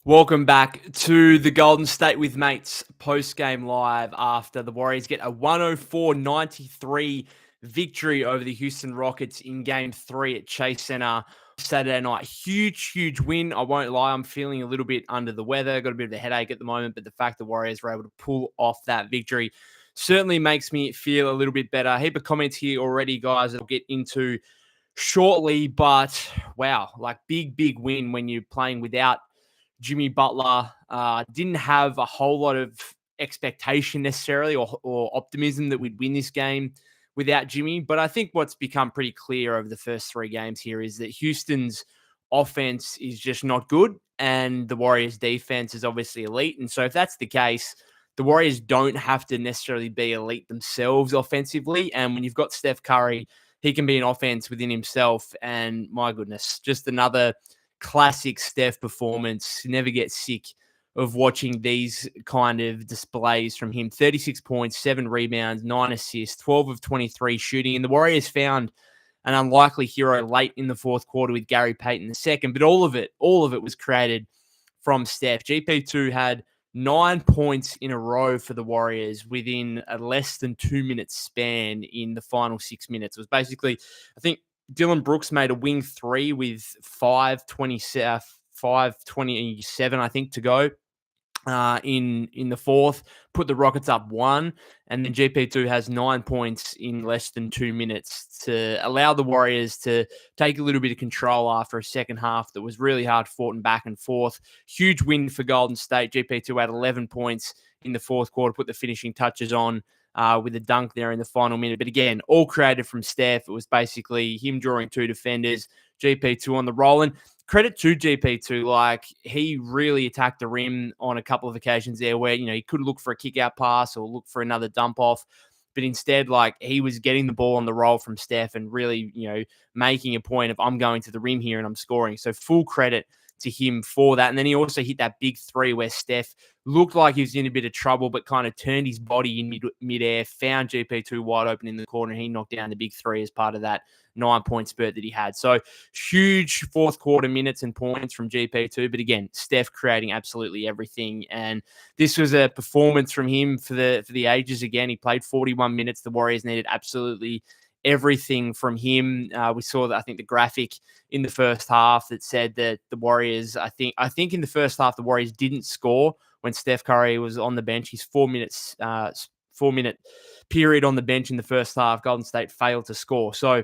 Welcome back to the Golden State with Mates post-game live after the Warriors get a 104-93 victory over the Houston Rockets in Game 3 at Chase Center Saturday night. Huge win. I won't lie, I'm feeling a little bit under the weather. Got a bit of a headache at the moment, but the fact the Warriors were able to pull off that victory certainly makes me feel a little bit better. A heap of comments here already, guys, I'll get into shortly, but wow, like big win when you're playing without Jimmy Butler. Didn't have a whole lot of expectation necessarily or optimism that we'd win this game without Jimmy. But I think what's become pretty clear over the first three games here is that Houston's offense is just not good and the Warriors' defense is obviously elite. And so if that's the case, the Warriors don't have to necessarily be elite themselves offensively. And when you've got Steph Curry, he can be an offense within himself. And my goodness, just another classic Steph performance. Never get sick of watching these kind of displays from him. 36 points, 7 rebounds, 9 assists, 12 of 23 shooting. And the Warriors found an unlikely hero late in the fourth quarter with Gary Payton II. But all of it was created from Steph. Gpii had 9 points in a row for the Warriors within a less than 2 minute span in the final 6 minutes. It was basically, I think, Dillon Brooks made a wing three with 5:27, I think, to go in the fourth, put the Rockets up 1, and then Gpii has 9 points in less than 2 minutes to allow the Warriors to take a little bit of control after a second half that was really hard fought and back and forth. Huge win for Golden State. Gpii had 11 points in the fourth quarter, put the finishing touches on with a dunk there in the final minute. But again, all created from Steph. It was basically him drawing 2 defenders, Gpii on the roll. And credit to Gpii, like he really attacked the rim on a couple of occasions there where, he could look for a kick out pass or look for another dump off. But instead, like he was getting the ball on the roll from Steph and really, making a point of I'm going to the rim here and I'm scoring. So full credit to him for that. And then he also hit that big three where Steph looked like he was in a bit of trouble, but kind of turned his body in midair, found Gpii wide open in the corner, and he knocked down the big three as part of that 9-point spurt that he had. So huge fourth quarter minutes and points from Gpii. But again, Steph creating absolutely everything. And this was a performance from him for the ages. Again, he played 41 minutes. The Warriors needed absolutely everything from him. We saw that, I think, the graphic in the first half that said that the Warriors, I think in the first half, the Warriors didn't score when Steph Curry was on the bench. His 4-minute period on the bench in the first half, Golden State failed to score. So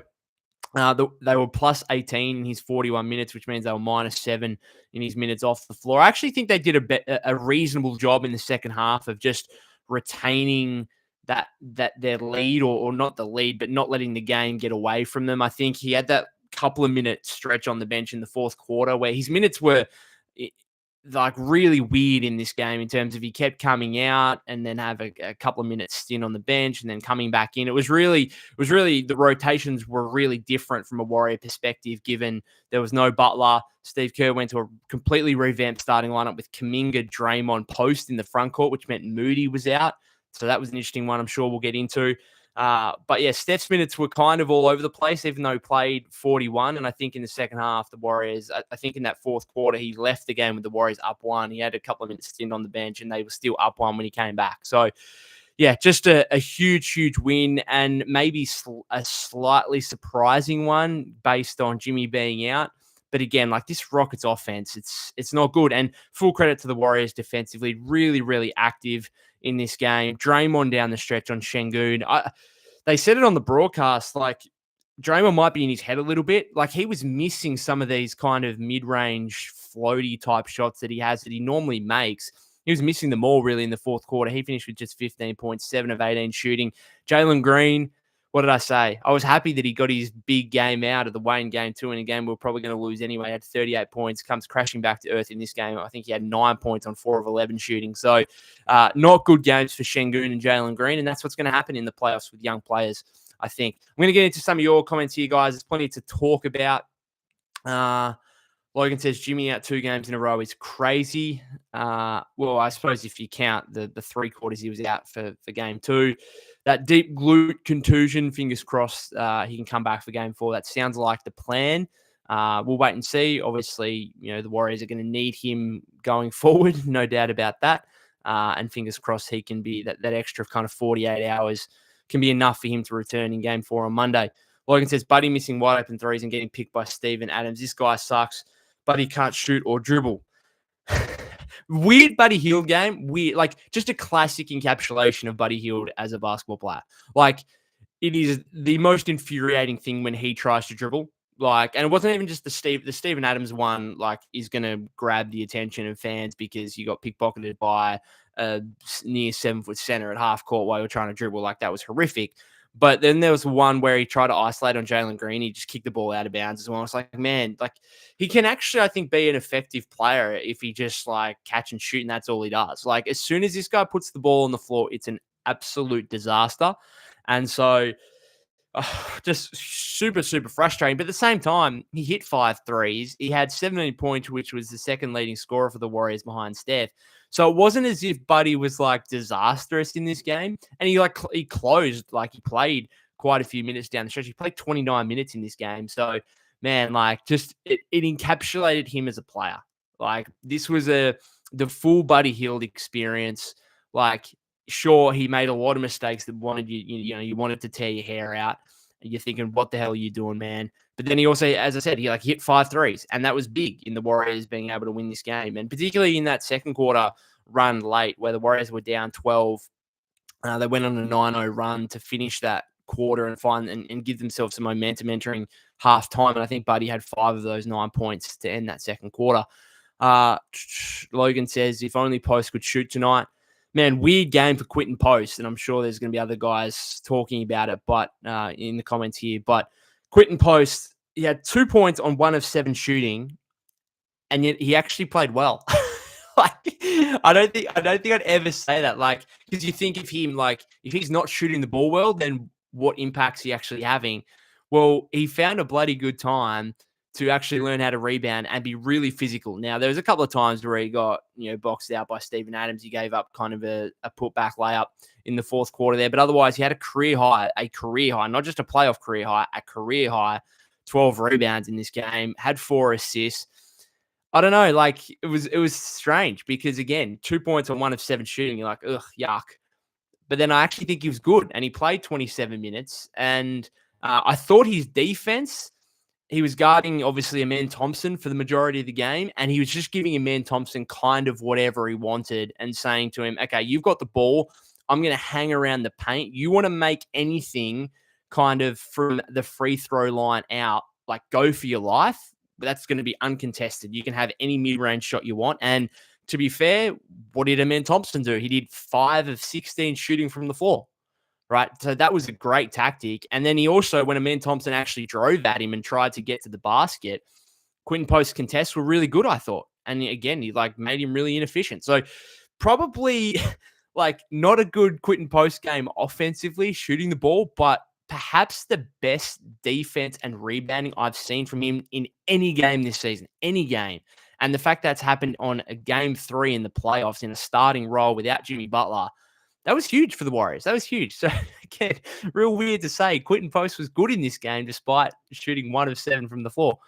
they were plus 18 in his 41 minutes, which means they were minus 7 in his minutes off the floor. I actually think they did a reasonable job in the second half of just retaining that their lead, or not the lead, but not letting the game get away from them. I think he had that couple of minute stretch on the bench in the fourth quarter where his minutes were like really weird in this game in terms of he kept coming out and then have a couple of minutes stint on the bench and then coming back in. It was really the rotations were really different from a Warrior perspective, given there was no Butler. Steve Kerr went to a completely revamped starting lineup with Kaminga, Draymond, Post in the front court, which meant Moody was out. So that was an interesting one I'm sure we'll get into. But yeah, Steph's minutes were kind of all over the place, even though he played 41. And I think in the second half, the Warriors, I think in that fourth quarter, he left the game with the Warriors up 1. He had a couple of minutes stint on the bench and they were still up 1 when he came back. So yeah, just a huge win, and maybe a slightly surprising one based on Jimmy being out. But again, like this Rockets offense, it's not good. And full credit to the Warriors defensively, really active in this game. Draymond down the stretch on Şengün. They said it on the broadcast, like Draymond might be in his head a little bit. Like he was missing some of these kind of mid-range floaty type shots that he has that he normally makes. He was missing them all really in the fourth quarter. He finished with just 15 points, 7 of 18 shooting. Jalen Green, what did I say? I was happy that he got his big game out of the way in game 2, in a game we were probably going to lose anyway. He had 38 points, comes crashing back to earth in this game. I think he had 9 points on 4 of 11 shooting. So not good games for Şengün and Jalen Green, and that's what's going to happen in the playoffs with young players, I think. I'm going to get into some of your comments here, guys. There's plenty to talk about. Logan says Jimmy out 2 games in a row is crazy. Well, I suppose if you count the 3 quarters he was out for game 2. That deep glute contusion, fingers crossed, he can come back for game 4. That sounds like the plan. We'll wait and see. Obviously, the Warriors are going to need him going forward, no doubt about that. And fingers crossed he can be that extra kind of 48 hours can be enough for him to return in game 4 on Monday. Logan says, Buddy missing wide open threes and getting picked by Steven Adams. This guy sucks. Buddy can't shoot or dribble. Weird Buddy Hield game. Weird, like just a classic encapsulation of Buddy Hield as a basketball player. Like it is the most infuriating thing when he tries to dribble. Like, and it wasn't even just the Steven Adams one, like, is going to grab the attention of fans because you got pickpocketed by a near 7-foot center at half court while you're trying to dribble. Like, that was horrific. But then there was one where he tried to isolate on Jalen Green. He just kicked the ball out of bounds as well. It's like, man, like he can actually, I think, be an effective player if he just like catch and shoot, and that's all he does. Like, as soon as this guy puts the ball on the floor, it's an absolute disaster. And so just super, super frustrating. But at the same time, he hit 5 threes. He had 17 points, which was the second leading scorer for the Warriors behind Steph. So it wasn't as if Buddy was like disastrous in this game. And he closed, like he played quite a few minutes down the stretch. He played 29 minutes in this game. So, man, like just it encapsulated him as a player. Like this was the full Buddy Hield experience. Like, sure, he made a lot of mistakes that wanted you wanted to tear your hair out. And you're thinking, what the hell are you doing, man? But then he also, as I said, he hit 5 threes, and that was big in the Warriors being able to win this game. And particularly in that second quarter run late where the Warriors were down 12, they went on a 9-0 run to finish that quarter and give themselves some momentum entering halftime. And I think Buddy had 5 of those 9 points to end that second quarter. Logan says, if only Post could shoot tonight. Man, weird game for Quinten Post, and I'm sure there's going to be other guys talking about it, but in the comments here. But Quinten Post, he had 2 points on 1 of 7 shooting, and yet he actually played well. Like, I don't think I'd ever say that. Like, because you think of him, like, if he's not shooting the ball well, then what impact's he actually having? Well, he found a bloody good time to actually learn how to rebound and be really physical. Now, there was a couple of times where he got, boxed out by Steven Adams. He gave up kind of a putback layup in the fourth quarter there. But otherwise, he had a career high, not just a playoff career high, a career high, 12 rebounds in this game, had 4 assists. I don't know, like it was strange because, again, 2 points on 1 of 7 shooting. You're like, ugh, yuck. But then I actually think he was good, and he played 27 minutes. And I thought his defense, he was guarding, obviously, Amen Thompson for the majority of the game, and he was just giving Amen Thompson kind of whatever he wanted and saying to him, okay, you've got the ball. I'm going to hang around the paint. You want to make anything kind of from the free throw line out, like go for your life. But that's going to be uncontested. You can have any mid-range shot you want. And to be fair, what did Amen Thompson do? He did 5 of 16 shooting from the floor. Right. So that was a great tactic. And then he also, when Amen Thompson actually drove at him and tried to get to the basket, Quinten Post contests were really good, I thought. And again, he made him really inefficient. So probably not a good Quinten Post game offensively, shooting the ball, but perhaps the best defense and rebounding I've seen from him in any game this season, any game. And the fact that's happened on a game 3 in the playoffs in a starting role without Jimmy Butler, that was huge for the Warriors. That was huge. So, again, real weird to say. Quinten Post was good in this game despite shooting 1 of 7 from the floor.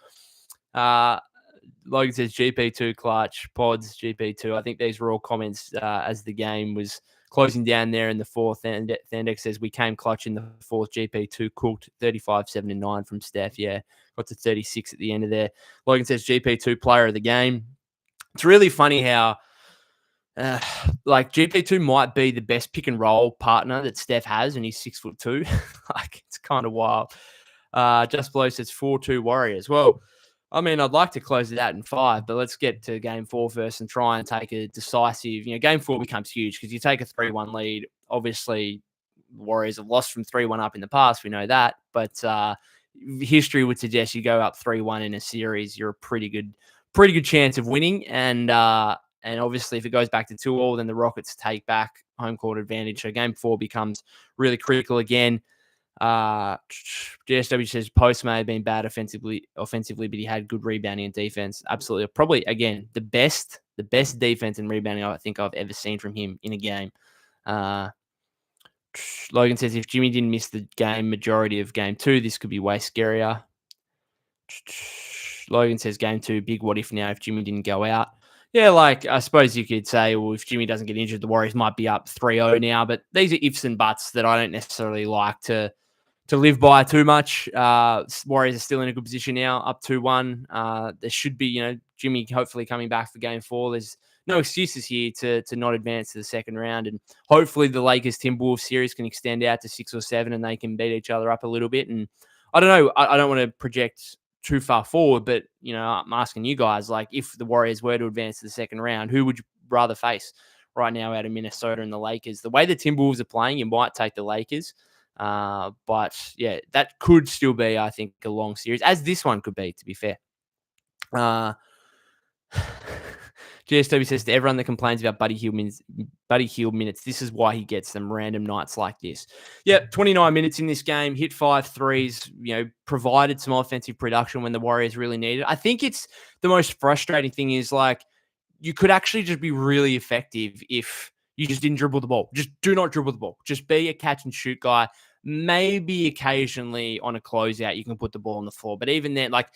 Logan says Gpii clutch, pods, Gpii. I think these were all comments as the game was closing down there in the fourth. And Thandex says we came clutch in the fourth. Gpii cooked 35-7-9 from Steph. Yeah, got to 36 at the end of there. Logan says Gpii player of the game. It's really funny how Gpii might be the best pick and roll partner that Steph has, and he's 6'2". It's kind of wild. Just below says 4-2 Warriors. Well, I mean, I'd like to close it out in 5, but let's get to game 4 first and try and take a decisive. Game 4 becomes huge because you take a 3-1 lead. Obviously, the Warriors have lost from 3-1 up in the past. We know that, but history would suggest you go up 3-1 in a series, you're a pretty good chance of winning. And obviously, if it goes back to 2-2, then the Rockets take back home court advantage. So game 4 becomes really critical again. GSW says Post may have been bad offensively, but he had good rebounding and defense. Absolutely. Probably, again, the best defense and rebounding I think I've ever seen from him in a game. Logan says if Jimmy didn't miss the game majority of game 2, this could be way scarier. Logan says game 2, big what if now if Jimmy didn't go out. Yeah, like I suppose you could say, well, if Jimmy doesn't get injured, the Warriors might be up 3-0 now. But these are ifs and buts that I don't necessarily like to live by too much. Warriors are still in a good position now, up 2-1. There should be, Jimmy hopefully coming back for game 4. There's no excuses here to not advance to the second round. And hopefully the Lakers-Timberwolves series can extend out to 6 or 7 and they can beat each other up a little bit. And I don't know. I don't want to project too far forward, but, I'm asking you guys, like, if the Warriors were to advance to the second round, who would you rather face right now out of Minnesota and the Lakers? The way the Timberwolves are playing, you might take the Lakers. But yeah, that could still be, I think, a long series, as this one could be, to be fair. GSW says to everyone that complains about Buddy Hield minutes, this is why he gets them random nights like this. Yep, 29 minutes in this game, hit 5 threes, provided some offensive production when the Warriors really needed it. I think it's the most frustrating thing is, like, you could actually just be really effective if you just didn't dribble the ball. Just do not dribble the ball. Just be a catch and shoot guy. Maybe occasionally on a closeout, you can put the ball on the floor. But even then, like,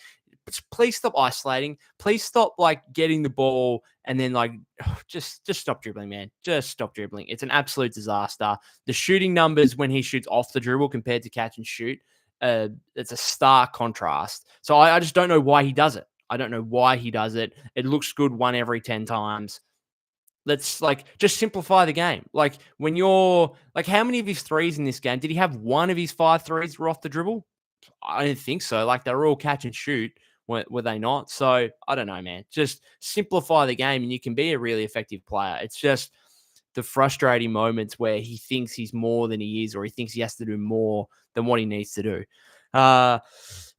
please stop isolating. Please stop, like, getting the ball and then, like, just stop dribbling, man. Just stop dribbling. It's an absolute disaster. The shooting numbers when he shoots off the dribble compared to catch and shoot, it's a stark contrast. So I just don't know why he does it. I don't know why he does it. It looks good 1 every 10 times. Let's, like, just simplify the game. Like, when you're, like, how many of his threes in this game? Did he have 1 of his 5 threes were off the dribble? I don't think so. Like, they were all catch and shoot, were they not? So I don't know, man. Just simplify the game and you can be a really effective player. It's just the frustrating moments where he thinks he's more than he is, or he thinks he has to do more than what he needs to do.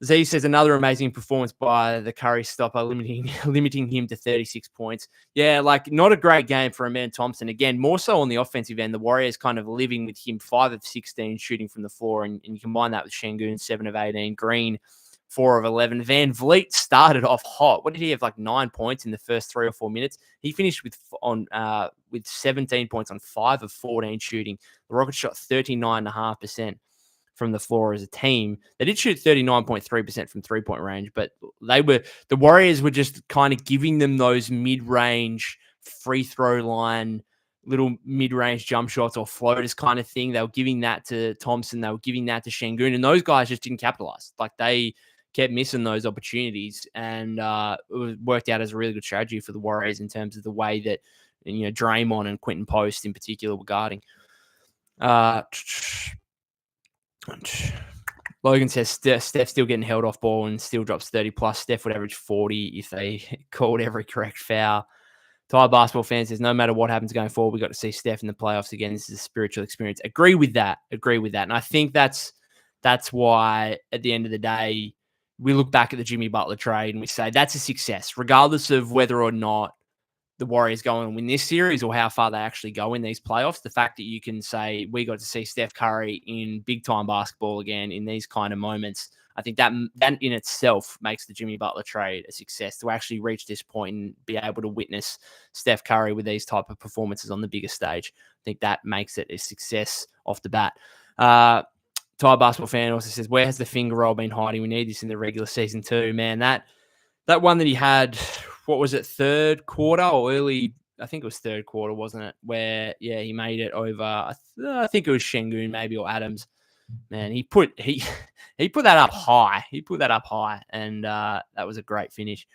Z says another amazing performance by the Curry stopper, limiting him to 36 points. Yeah, like, not a great game for Amen Thompson. Again, more so on the offensive end. The Warriors kind of living with him 5 of 16 shooting from the floor, and you combine that with Şengün 7 of 18, Green 4 of 11. Van Vliet started off hot. What did he have, like 9 points in the first 3 or 4 minutes? He finished with 17 points on 5 of 14 shooting. The Rockets shot 39.5% from the floor as a team. They did shoot 39.3% from 3-point range, but the Warriors were just kind of giving them those mid-range free throw line, little mid-range jump shots or floaters kind of thing. They were giving that to Thompson. They were giving that to Şengün, and those guys just didn't capitalize. Like, they kept missing those opportunities, and it worked out as a really good strategy for the Warriors in terms of the way that, Draymond and Quinten Post in particular were guarding. Logan says Steph still getting held off ball and still drops 30 plus. Steph would average 40 if they called every correct foul. Thai basketball fan says no matter what happens going forward, we got to see Steph in the playoffs again. This is a spiritual experience. Agree with that. And I think that's why at the end of the day, we look back at the Jimmy Butler trade and we say that's a success, regardless of whether or not the Warriors go and win this series or how far they actually go in these playoffs. The fact that you can say we got to see Steph Curry in big time basketball again in these kind of moments, I think that in itself makes the Jimmy Butler trade a success, to actually reach this point and be able to witness Steph Curry with these type of performances on the bigger stage. I think that makes it a success off the bat. Thai basketball fan also says, where has the finger roll been hiding? We need this in the regular season too, man. That one that he had, what was it, third quarter or early? I think it was third quarter, wasn't it? Where, yeah, he made it over. I think it was Şengün maybe, or Adams. Man, he put that up high. And that was a great finish.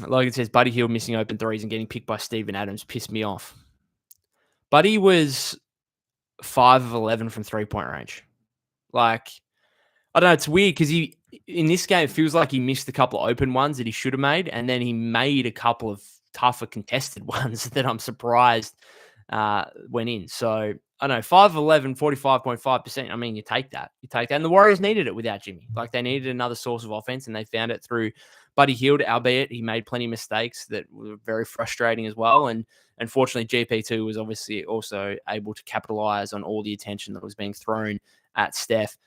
Logan says Buddy Hield missing open threes and getting picked by Steven Adams pissed me off. Buddy was 5 of 11 from 3-point range. Like, I don't know, it's weird because in this game, it feels like he missed a couple of open ones that he should have made, and then he made a couple of tougher contested ones that I'm surprised went in. So, I don't know, 5 of 11, 45.5%. I mean, you take that. And the Warriors needed it without Jimmy. Like, they needed another source of offense, and they found it through Buddy Hield, albeit he made plenty of mistakes that were very frustrating as well. And unfortunately, Gpii was obviously also able to capitalize on all the attention that was being thrown at Steph.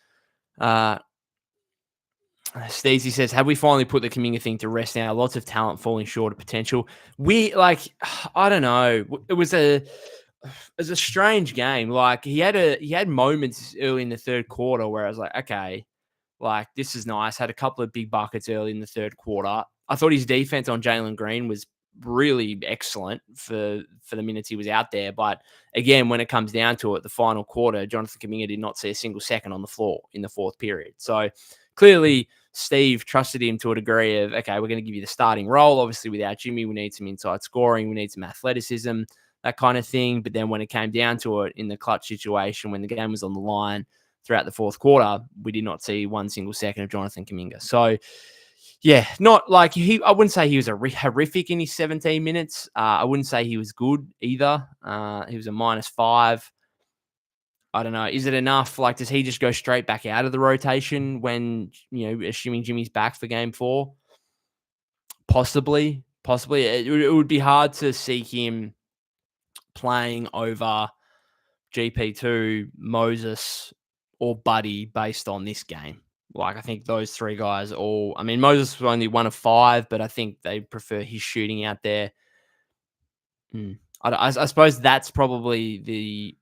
Steezy says, have we finally put the Kaminga thing to rest now? Lots of talent falling short of potential. I don't know. It was a strange game. Like, he had moments early in the third quarter where I was like, okay, Like, this is nice. Had a couple of big buckets early in the third quarter. I thought his defense on Jalen Green was really excellent for the minutes he was out there. But again, when it comes down to it, the final quarter, Jonathan Kaminga did not see a single second on the floor in the fourth period. So clearly, Steve trusted him to a degree of, okay, we're going to give you the starting role. Obviously, without Jimmy, we need some inside scoring. We need some athleticism, that kind of thing. But then when it came down to it in the clutch situation, when the game was on the line throughout the fourth quarter, we did not see one single second of Jonathan Kaminga. So, yeah, not like I wouldn't say he was horrific in his 17 minutes. I wouldn't say he was good either. He was a -5. I don't know. Is it enough? Like, does he just go straight back out of the rotation when, assuming Jimmy's back for game 4? Possibly. It would be hard to see him playing over Gpii, Moses, or Buddy based on this game. Like, I think those three guys Moses was only 1 of 5, but I think they prefer his shooting out there. I suppose that's probably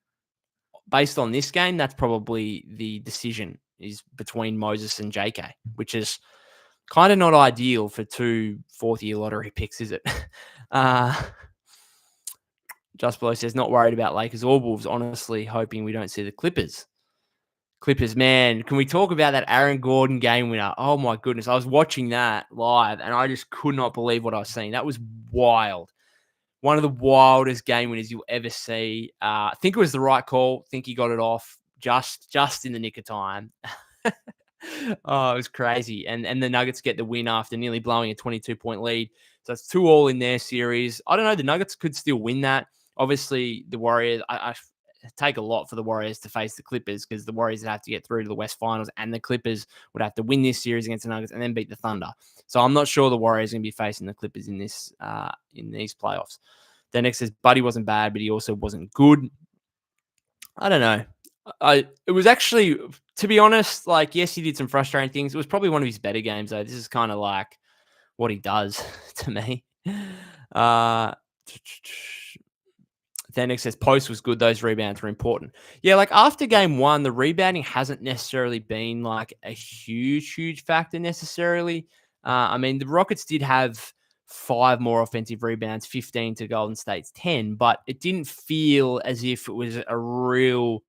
based on this game, that's probably the decision is between Moses and JK, which is kind of not ideal for 2 fourth-year lottery picks, is it? Just Below says, not worried about Lakers or Wolves, honestly hoping we don't see the Clippers. Clippers, man, can we talk about that Aaron Gordon game winner? Oh, my goodness. I was watching that live, and I just could not believe what I was seeing. That was wild. One of the wildest game winners you'll ever see. I think it was the right call. I think he got it off just in the nick of time. Oh, it was crazy. And the Nuggets get the win after nearly blowing a 22-point lead. So it's 2-2 in their series. I don't know. The Nuggets could still win that. Obviously, the Warriors, I take a lot for the Warriors to face the Clippers because the Warriors would have to get through to the West Finals and the Clippers would have to win this series against the Nuggets and then beat the Thunder. So I'm not sure the Warriors are going to be facing the Clippers in these playoffs. Then next says Buddy wasn't bad, but he also wasn't good. I don't know. It was actually, to be honest, like, yes, he did some frustrating things. It was probably one of his better games, though. This is kind of like what he does to me. Then says Post was good. Those rebounds were important. Yeah, like after game 1, the rebounding hasn't necessarily been like a huge factor necessarily. The Rockets did have 5 more offensive rebounds, 15 to Golden State's 10, but it didn't feel as if it was a real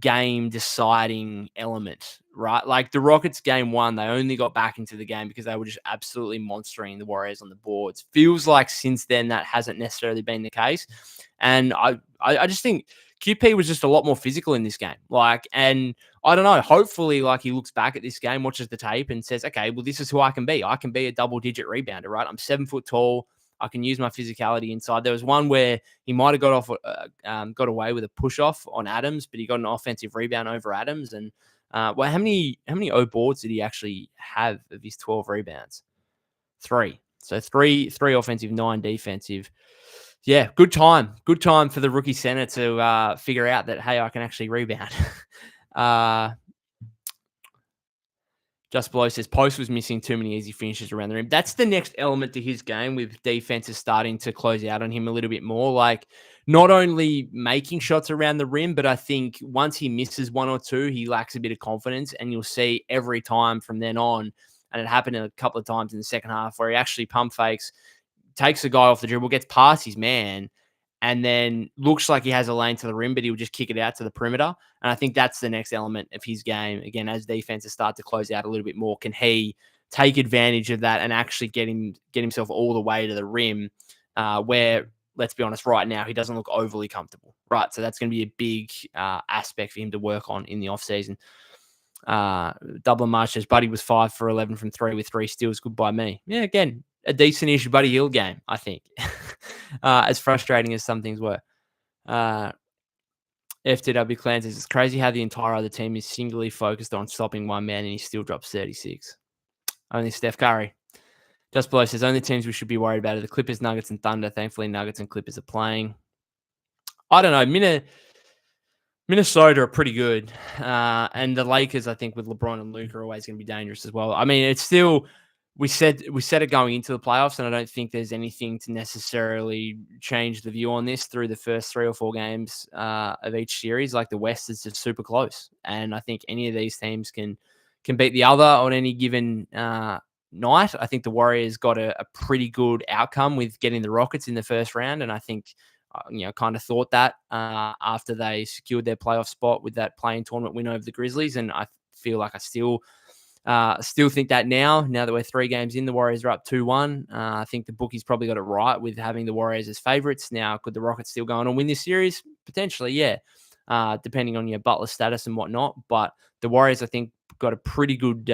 game deciding element, right? Like the Rockets game 1, they only got back into the game because they were just absolutely monstering the Warriors on the boards. Feels like since then that hasn't necessarily been the case. And I just think Gpii was just a lot more physical in this game. Like, and I don't know, hopefully like he looks back at this game, watches the tape and says, okay, well, this is who I can be. I can be a double-digit rebounder, right? I'm 7 foot tall. I can use my physicality inside. There was one where he might have got away with a push off on Adams, but he got an offensive rebound over Adams. And how many O boards did he actually have of his 12 rebounds? 3. So three offensive, 9 defensive. Yeah, good time for the rookie center to figure out that, hey, I can actually rebound. Just Below says Post was missing too many easy finishes around the rim. That's the next element to his game with defenses starting to close out on him a little bit more. Like not only making shots around the rim, but I think once he misses 1 or 2, he lacks a bit of confidence. And you'll see every time from then on, and it happened a couple of times in the second half where he actually pump fakes, takes a guy off the dribble, gets past his man, and then looks like he has a lane to the rim, but he'll just kick it out to the perimeter. And I think that's the next element of his game. Again, as defenses start to close out a little bit more, can he take advantage of that and actually get himself all the way to the rim where, let's be honest, right now, he doesn't look overly comfortable, right? So that's going to be a big aspect for him to work on in the offseason. Dublin March says, Buddy was 5 for 11 from 3 with 3 steals. Good by me. Yeah, again, a decent-ish Buddy Hield game, I think. As frustrating as some things were. FTW Clan says, it's crazy how the entire other team is singularly focused on stopping one man and he still drops 36. Only Steph Curry. Just Below says, only teams we should be worried about are the Clippers, Nuggets, and Thunder. Thankfully, Nuggets and Clippers are playing. I don't know. Minnesota are pretty good. And the Lakers, I think, with LeBron and Luka are always going to be dangerous as well. I mean, it's still... We said it going into the playoffs, and I don't think there's anything to necessarily change the view on this through the first 3 or 4 games of each series. Like the West is just super close, and I think any of these teams can can beat the other on any given night. I think the Warriors got a pretty good outcome with getting the Rockets in the first round, and I think kind of thought that after they secured their playoff spot with that play-in tournament win over the Grizzlies, and I feel like I still think that now that we're 3 games in, the Warriors are up 2-1. I think the bookies probably got it right with having the Warriors as favorites. Now, could the Rockets still go on and win this series? Potentially, yeah, depending on your Butler status and whatnot. But the Warriors, I think, got a pretty good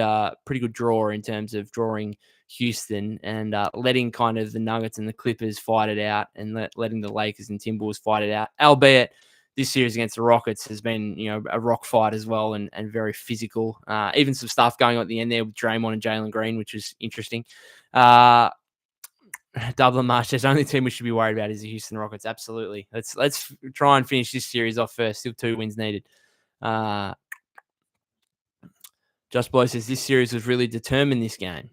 draw in terms of drawing Houston and letting kind of the Nuggets and the Clippers fight it out, and letting the Lakers and Timberwolves fight it out. Albeit this series against the Rockets has been, a rock fight as well, and very physical. Even some stuff going on at the end there with Draymond and Jalen Green, which is interesting. Dublin Marsh says only team we should be worried about is the Houston Rockets. Absolutely. Let's try and finish this series off first. Still 2 wins needed. Just Blow says this series was really determined, this game.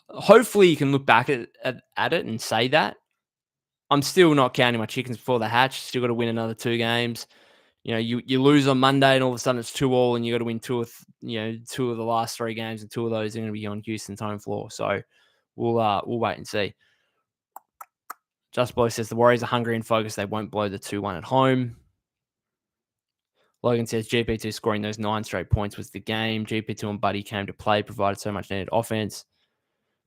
Hopefully you can look back at it and say that. I'm still not counting my chickens before they hatch. Still got to win another 2 games. You lose on Monday and all of a sudden it's 2-2, and you got to win 2 of the last 3 games, and 2 of those are going to be on Houston's home floor. So we'll wait and see. Just Blow says the Warriors are hungry and focused. They won't blow the 2-1 at home. Logan says Gpii scoring those 9 straight points was the game. Gpii and Buddy came to play, provided so much needed offense.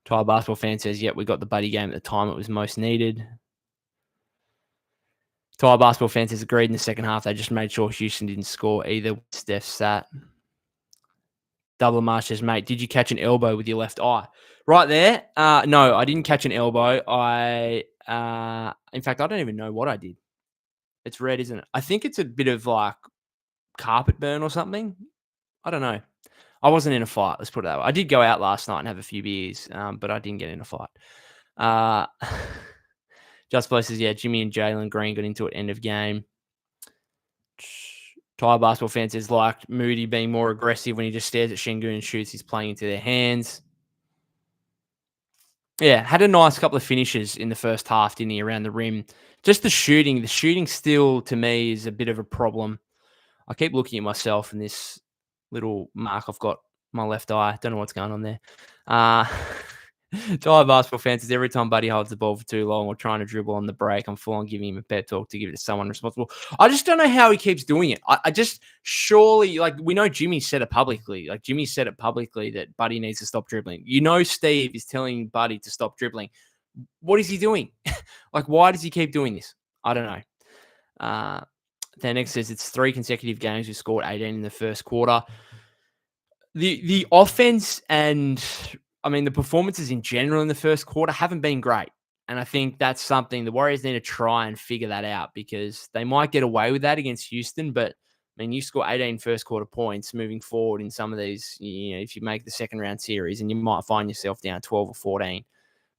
Tile Basketball Fan says, we got the Buddy game at the time it was most needed. Tile Basketball Fan says agreed in the second half. They just made sure Houston didn't score either. Steph sat. Double Marsh says, mate, did you catch an elbow with your left eye? Right there. No, I didn't catch an elbow. In fact, I don't even know what I did. It's red, isn't it? I think it's a bit of like carpet burn or something. I don't know. I wasn't in a fight. Let's put it that way. I did go out last night and have a few beers, but I didn't get in a fight. Just Blow says, Jimmy and Jalen Green got into it end of game. Tire Basketball Fan says, like Moody being more aggressive when he just stares at Şengün and shoots. He's playing into their hands. Yeah, had a nice couple of finishes in the first half, didn't he, around the rim. Just the shooting. The shooting still, to me, is a bit of a problem. I keep looking at myself and this little mark I've got my left eye. Don't know what's going on there. Tire Basketball Fan says, every time Buddy holds the ball for too long or trying to dribble on the break, I'm full on giving him a pep talk to give it to someone responsible. I just don't know how he keeps doing it. I just surely, we know Jimmy said it publicly. Jimmy said it publicly that Buddy needs to stop dribbling. Steve is telling Buddy to stop dribbling. What is he doing? Why does he keep doing this? I don't know. Then next says it's 3 consecutive games we scored 18 in the first quarter. The offense and the performances in general in the first quarter haven't been great. And I think that's something the Warriors need to try and figure that out, because they might get away with that against Houston. But, you score 18 first quarter points moving forward in some of these, if you make the second round series, and you might find yourself down 12 or 14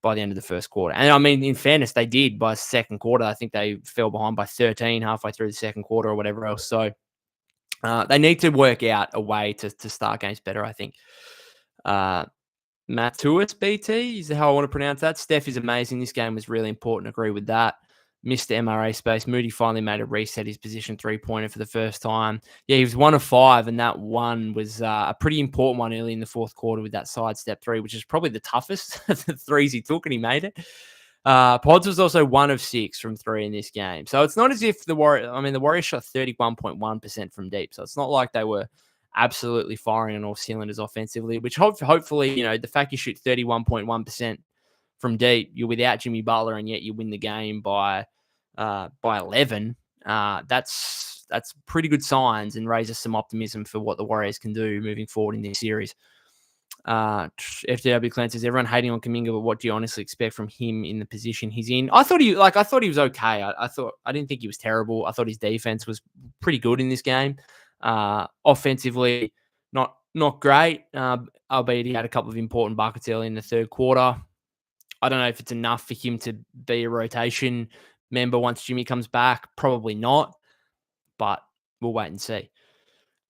by the end of the first quarter. And, in fairness, they did by the second quarter. I think they fell behind by 13 halfway through the second quarter or whatever else. So they need to work out a way to start games better, I think. Matuis BT is how I want to pronounce that. Steph is amazing. This game was really important. Agree with that. Missed the MRA space. Moody finally made a reset his position 3-pointer for the first time. Yeah, he was 1 of 5, and that one was a pretty important one early in the fourth quarter with that sidestep 3, which is probably the toughest the threes he took, and he made it. Pods was also 1 of 6 from 3 in this game. So it's not as if the Warriors shot 31.1% from deep. So it's not like they were absolutely firing on all cylinders offensively, which hopefully, the fact you shoot 31.1% from deep, you're without Jimmy Butler, and yet you win the game by 11. That's pretty good signs, and raises some optimism for what the Warriors can do moving forward in this series. FDW Clan says, everyone hating on Kaminga, but what do you honestly expect from him in the position he's in? I thought he was okay. I didn't think he was terrible. I thought his defense was pretty good in this game. Offensively, not great, albeit he had a couple of important buckets early in the third quarter. I don't know if it's enough for him to be a rotation member once Jimmy comes back. Probably not, but we'll wait and see.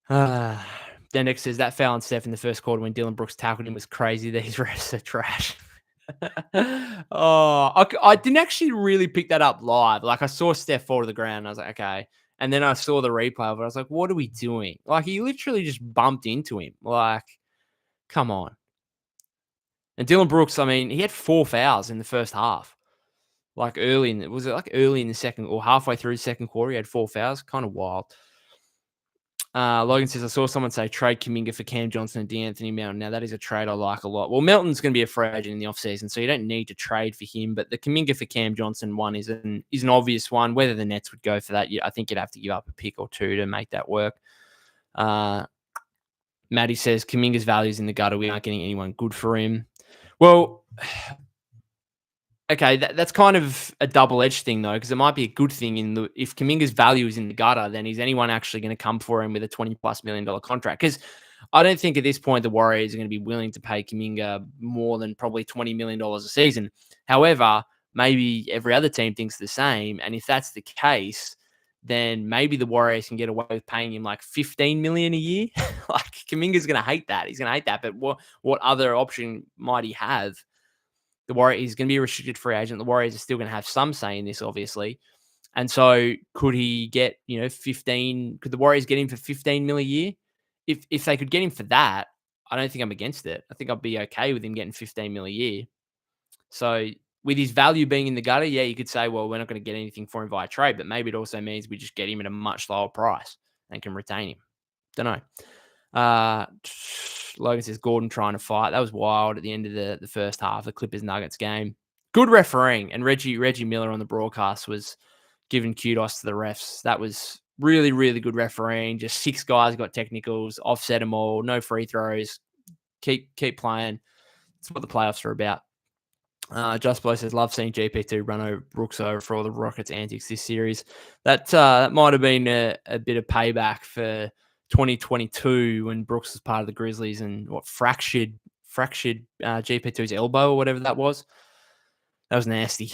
Then next says that foul on Steph in the first quarter when Dylan Brooks tackled him was crazy. These refs are trash. I didn't actually really pick that up live. I saw Steph fall to the ground. And I was like, okay. And then I saw the replay of it. I was like, what are we doing? Like, he literally just bumped into him. Like, come on. And Dylan Brooks, I mean, he had 4 fouls in the first half. Like early in the second or halfway through the second quarter, he had 4 fouls. Kind of wild. Logan says, I saw someone say trade Kaminga for Cam Johnson and D'Anthony Melton. Now, that is a trade I like a lot. Well, Melton's going to be a free agent in the offseason, so you don't need to trade for him. But the Kaminga for Cam Johnson one is an obvious one. Whether the Nets would go for that, I think you'd have to give up a pick or two to make that work. Maddie says, Kaminga's value's in the gutter. We aren't getting anyone good for him. Well, okay, that's kind of a double-edged thing, though, because it might be a good thing if Kaminga's value is in the gutter, then is anyone actually going to come for him with a $20+ million contract? Because I don't think at this point the Warriors are going to be willing to pay Kaminga more than probably $20 million a season. However, maybe every other team thinks the same, and if that's the case, then maybe the Warriors can get away with paying him like $15 million a year. Like, Kaminga's going to hate that. He's going to hate that. But what other option might he have? He's going to be a restricted free agent. The Warriors are still going to have some say in this, obviously. And so could he get, 15? Could the Warriors get him for $15 million a year? If they could get him for that, I don't think I'm against it. I think I'd be okay with him getting $15 million a year. So with his value being in the gutter, yeah, you could say, well, we're not going to get anything for him via trade, but maybe it also means we just get him at a much lower price and can retain him. Don't know. Logan says Gordon trying to fight. That was wild at the end of the first half, the Clippers-Nuggets game. Good refereeing, and Reggie Miller on the broadcast was giving kudos to the refs. That was really, really good refereeing. Just 6 guys got technicals, offset them all, no free throws. Keep playing. That's what the playoffs are about. Just Blow says, love seeing Gpii run over Brooks over for all the Rockets' antics this series. That might have been a bit of payback for 2022 when Brooks was part of the Grizzlies and fractured Gpii elbow or whatever that was. That was nasty.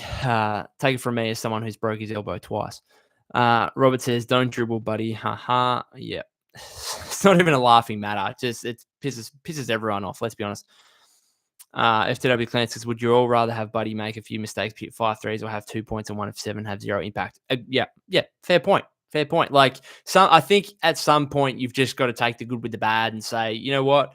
Take it from me as someone who's broke his elbow twice. Robert says, don't dribble, buddy. Haha. Yeah. It's not even a laughing matter. It pisses everyone off, let's be honest. FTW Clan says, would you all rather have Buddy make a few mistakes, hit 5 threes, or have 2 points and 1 of 7 have 0 impact? Yeah. Fair point. Like, I think at some point you've just got to take the good with the bad and say, you know what,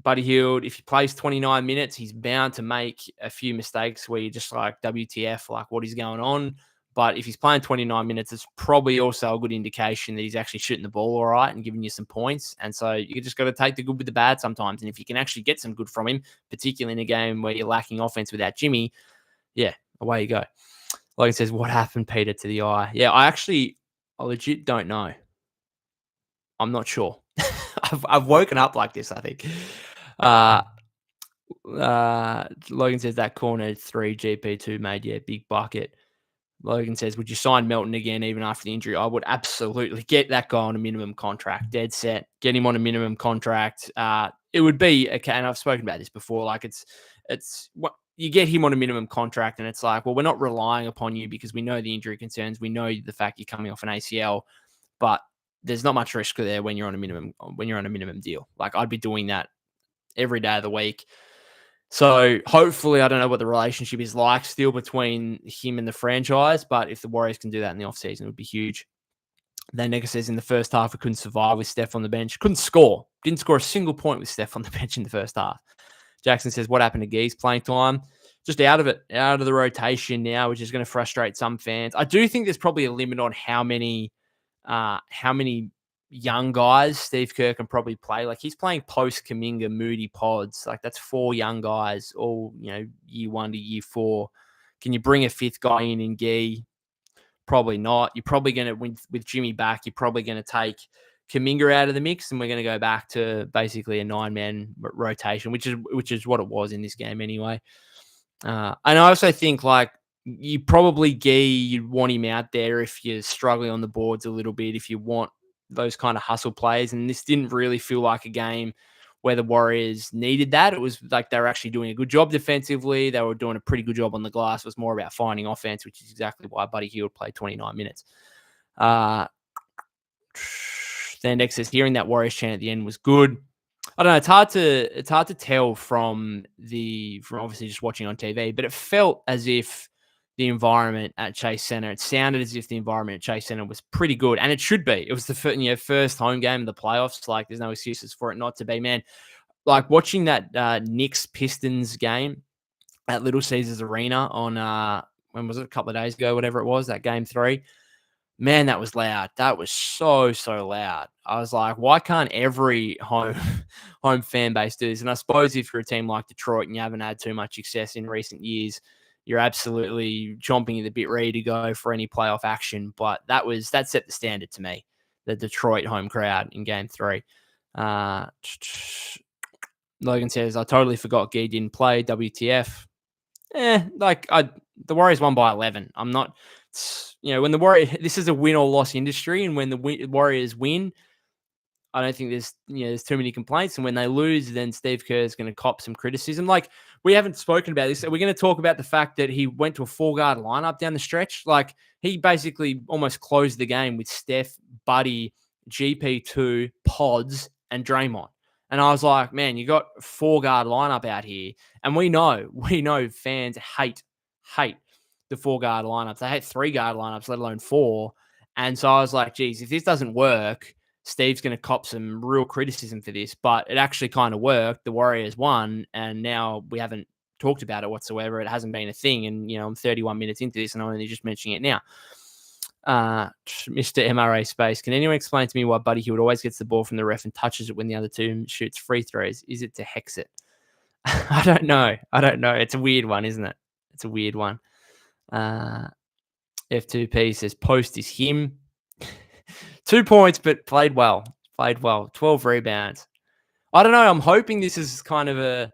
Buddy Hield, if he plays 29 minutes, he's bound to make a few mistakes where you're just like, WTF, like, what is going on? But if he's playing 29 minutes, it's probably also a good indication that he's actually shooting the ball all right and giving you some points. And so you just got to take the good with the bad sometimes. And if you can actually get some good from him, particularly in a game where you're lacking offense without Jimmy, yeah, away you go. Like it says, what happened, Peter, to the eye? Yeah, I legit don't know. I'm not sure. I've woken up like this, I think. Logan says that corner 3 Gpii made, yeah, big bucket. Logan says, would you sign Melton again even after the injury? I would absolutely get that guy on a minimum contract. Dead set. Get him on a minimum contract. It would be, okay, and I've spoken about this before, like it's what you get him on a minimum contract and it's like, well, we're not relying upon you because we know the injury concerns. We know the fact you're coming off an ACL, but there's not much risk there when you're on a minimum deal. Like, I'd be doing that every day of the week. So hopefully, I don't know what the relationship is like still between him and the franchise, but if the Warriors can do that in the offseason, it would be huge. Then Nega says in the first half, we couldn't survive with Steph on the bench. Couldn't score. Didn't score a single point with Steph on the bench in the first half. Jackson says, what happened to Gee's playing time? Just out of the rotation now, which is going to frustrate some fans. I do think there's probably a limit on how many young guys Steve Kerr can probably play. Like, he's playing Post, Kaminga, Moody, Pods. Like, that's 4 young guys, all, year 1 to year 4. Can you bring a 5th guy in Gee? Probably not. You're probably going to, with Jimmy back, you're probably going to take Kaminga out of the mix, and we're going to go back to basically a 9-man rotation, which is what it was in this game anyway. And I also think, like, you probably you'd want him out there if you're struggling on the boards a little bit, if you want those kind of hustle plays. And this didn't really feel like a game where the Warriors needed that. It was like they were actually doing a good job defensively. They were doing a pretty good job on the glass. It was more about finding offense, which is exactly why Buddy Hield played 29 minutes. Then Next says, hearing that Warriors chant at the end was good. I don't know. It's hard to tell from obviously just watching on TV, but it felt as if the environment at Chase Center. It sounded as if the environment at Chase Center was pretty good, and it should be. It was the first home game of the playoffs. Like, there's no excuses for it not to be, man. Like, watching that Knicks Pistons game at Little Caesars Arena on when was it? A couple of days ago, whatever it was, that game 3. Man, that was loud. That was so loud. I was like, why can't every home fan base do this? And I suppose if you're a team like Detroit and you haven't had too much success in recent years, you're absolutely chomping at the bit, ready to go for any playoff action. But that set the standard to me, the Detroit home crowd in Game 3. Logan says, I totally forgot Gee didn't play. WTF? The Warriors won by 11. I'm not, when the Warriors, this is a win or loss industry, and when the Warriors win, I don't think there's too many complaints. And when they lose, then Steve Kerr is going to cop some criticism. Like, we haven't spoken about this. We're going to talk about the fact that he went to a 4-guard lineup down the stretch. Like, he basically almost closed the game with Steph, Buddy, Gpii 2, Pods, and Draymond. And I was like, man, you got a 4-guard lineup out here. And we know fans hate the 4-guard lineups. They hate 3-guard lineups, let alone 4. And so I was like, geez, if this doesn't work, Steve's going to cop some real criticism for this. But it actually kind of worked. The Warriors won, and now we haven't talked about it whatsoever. It hasn't been a thing. And, I'm 31 minutes into this, and I'm only just mentioning it now. Mr. MRA Space, can anyone explain to me why Buddy Hield always gets the ball from the ref and touches it when the other team shoots free throws? Is it to hex it? I don't know. It's a weird one, isn't it? It's a weird one. F2P says Post is him. 2 points, but played well. 12 rebounds. I don't know. I'm hoping this is kind of a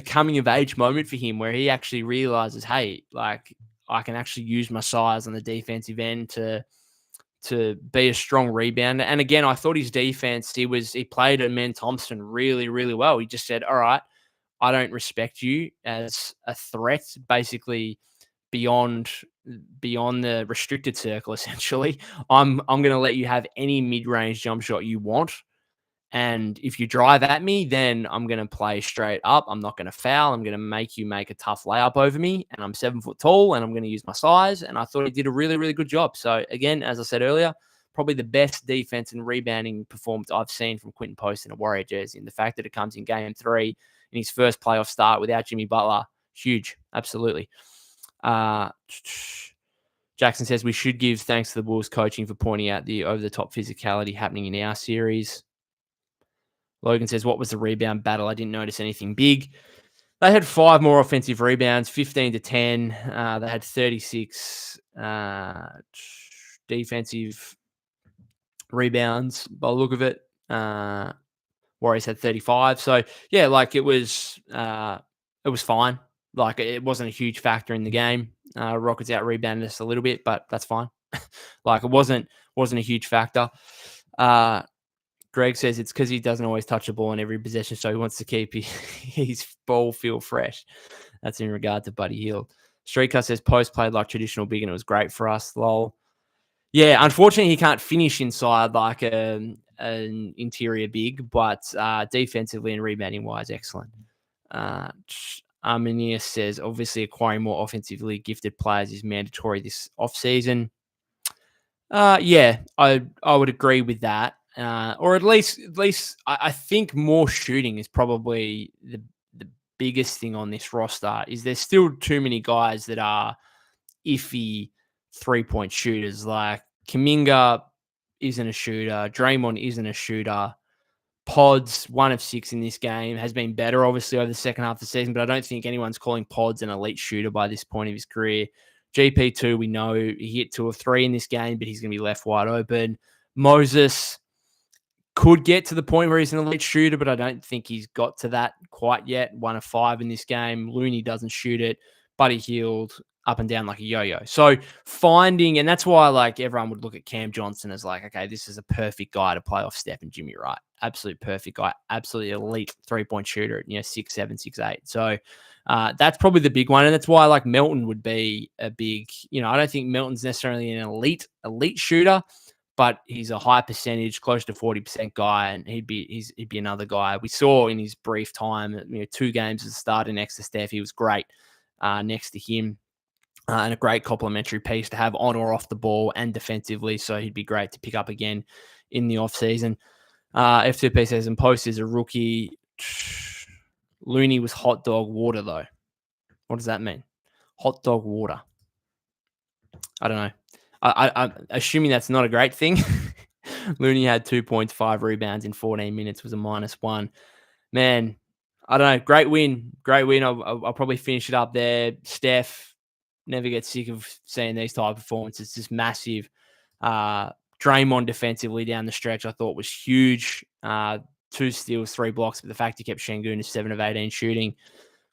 coming of age moment for him, where he actually realizes, hey, like, I can actually use my size on the defensive end to be a strong rebounder. And again, I thought his defense, he played Amen Thompson really, really well. He just said, all right, I don't respect you as a threat, basically beyond the restricted circle, essentially. I'm going to let you have any mid-range jump shot you want. And if you drive at me, then I'm going to play straight up. I'm not going to foul. I'm going to make you make a tough layup over me. And I'm 7 foot tall, and I'm going to use my size. And I thought he did a really, really good job. So again, as I said earlier, probably the best defense and rebounding performance I've seen from Quinten Post in a Warrior jersey. And the fact that it comes in Game 3 in his first playoff start without Jimmy Butler, huge. Absolutely. Jackson says we should give thanks to the Bulls coaching for pointing out the over-the-top physicality happening in our series. Logan says, what was the rebound battle? I didn't notice anything big. They had 5 more offensive rebounds, 15-10. They had 36 defensive rebounds by the look of it. Warriors had 35. So, yeah, like, it was fine. Like, it wasn't a huge factor in the game. Rockets out-rebounded us a little bit, but that's fine. Like, it wasn't a huge factor. Greg says it's because he doesn't always touch the ball in every possession, so he wants to keep his ball feel fresh. That's in regard to Buddy Hield. Streetcar says Post played like traditional big, and it was great for us. Lol. Yeah, unfortunately, he can't finish inside like an interior big, but defensively and rebounding wise, excellent. Arminius says obviously acquiring more offensively gifted players is mandatory this offseason. Yeah, I would agree with that. Or at least I think more shooting is probably the biggest thing on this roster. Is there's still too many guys that are iffy 3-point shooters. Like Kaminga isn't a shooter. Draymond isn't a shooter. Pods, 1 of 6 in this game, has been better, obviously, over the second half of the season, but I don't think anyone's calling Pods an elite shooter by this point of his career. Gpii 2, we know he hit 2 of 3 in this game, but he's going to be left wide open. Moses could get to the point where he's an elite shooter, but I don't think he's got to that quite yet. 1 of 5 in this game. Looney doesn't shoot it. Buddy Hield up and down like a yo-yo. So finding, and that's why like everyone would look at Cam Johnson as like, okay, this is a perfect guy to play off Steph and Jimmy, right? Absolute perfect guy. Absolutely elite 3-point shooter at 6'7", 6'8". So that's probably the big one. And that's why like Melton would be a big, I don't think Melton's necessarily an elite shooter, but he's a high percentage, close to 40% guy, and he'd be another guy. We saw in his brief time, 2 games as a starter next to Steph, he was great next to him. and a great complementary piece to have on or off the ball and defensively. So he'd be great to pick up again in the offseason. F2P says, and Post is a rookie. Looney was hot dog water, though. What does that mean? Hot dog water. I don't know. I'm assuming that's not a great thing. Looney had 2 points, 5 rebounds in 14 minutes, was a -1. Man, I don't know. Great win. Great win. I'll probably finish it up there. Steph, never get sick of seeing these type of performances. It's just massive. Draymond defensively down the stretch, I thought was huge. 2 steals, 3 blocks, but the fact he kept Şengün to 7 of 18 shooting.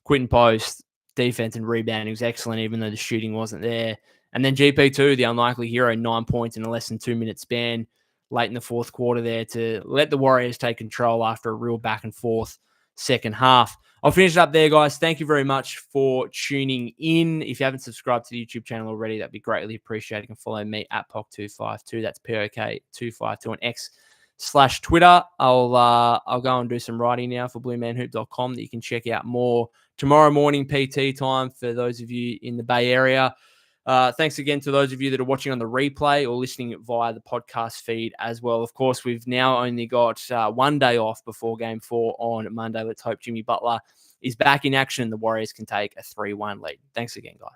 Quinten Post, defense and rebounding was excellent, even though the shooting wasn't there. And then Gpii, the unlikely hero, 9 points in a less than 2-minute span late in the fourth quarter there to let the Warriors take control after a real back and forth second half. I'll finish it up there, guys. Thank you very much for tuning in. If you haven't subscribed to the YouTube channel already, that'd be greatly appreciated. You can follow me at POK252. That's POK252 on X/Twitter. I'll go and do some writing now for bluemanhoop.com that you can check out more tomorrow morning PT time for those of you in the Bay Area. Thanks again to those of you that are watching on the replay or listening via the podcast feed as well. Of course, we've now only got 1 day off before Game 4 on Monday. Let's hope Jimmy Butler is back in action and the Warriors can take a 3-1 lead. Thanks again, guys.